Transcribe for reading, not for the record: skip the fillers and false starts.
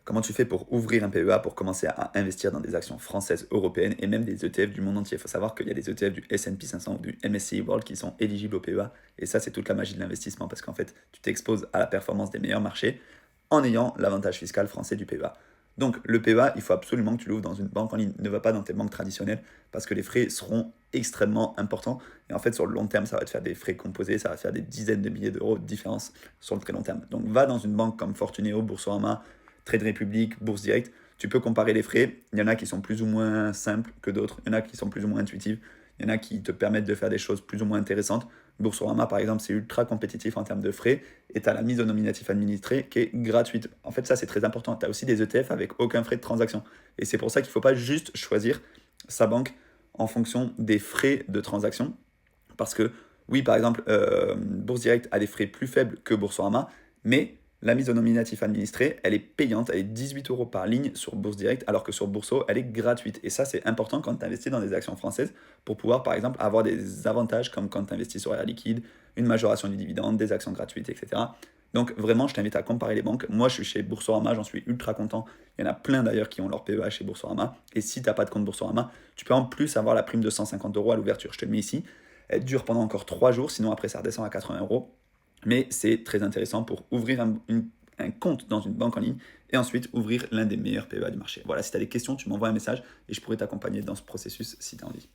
Comment tu fais pour ouvrir un PEA, pour commencer à investir dans des actions françaises, européennes et même des ETF du monde entier? Il faut savoir qu'il y a des ETF du S&P 500 ou du MSCI World qui sont éligibles au PEA. Et ça, c'est toute la magie de l'investissement parce qu'en fait, tu t'exposes à la performance des meilleurs marchés en ayant l'avantage fiscal français du PEA. Donc le PEA, il faut absolument que tu l'ouvres dans une banque en ligne. Ne va pas dans tes banques traditionnelles parce que les frais seront extrêmement importants. Et en fait, sur le long terme, ça va te faire des frais composés, ça va te faire des dizaines de milliers d'euros de différence sur le très long terme. Donc va dans une banque comme Fortuneo, Boursorama, Trade Republic, Bourse Direct. Tu peux comparer les frais. Il y en a qui sont plus ou moins simples que d'autres. Il y en a qui sont plus ou moins intuitifs. Il y en a qui te permettent de faire des choses plus ou moins intéressantes. Boursorama, par exemple, c'est ultra compétitif en termes de frais et tu as la mise au nominatif administré qui est gratuite. En fait, ça, c'est très important. Tu as aussi des ETF avec aucun frais de transaction. Et c'est pour ça qu'il ne faut pas juste choisir sa banque en fonction des frais de transaction. Parce que, oui, par exemple, Bourse Direct a des frais plus faibles que Boursorama, mais la mise au nominatif administré, elle est payante, elle est 18 euros par ligne sur Bourse Direct, alors que sur Bourso, elle est gratuite. Et ça, c'est important quand tu investis dans des actions françaises pour pouvoir, par exemple, avoir des avantages comme quand tu investis sur Air Liquide, une majoration du dividende, des actions gratuites, etc. Donc vraiment, je t'invite à comparer les banques. Moi, je suis chez Boursorama, j'en suis ultra content. Il y en a plein d'ailleurs qui ont leur PEA chez Boursorama. Et si tu n'as pas de compte Boursorama, tu peux en plus avoir la prime de 150 euros à l'ouverture. Je te le mets ici. Elle dure pendant encore 3 jours, sinon après ça redescend à 80 euros. Mais c'est très intéressant pour ouvrir un compte dans une banque en ligne et ensuite ouvrir l'un des meilleurs PEA du marché. Voilà, si tu as des questions, tu m'envoies un message et je pourrai t'accompagner dans ce processus si tu as envie.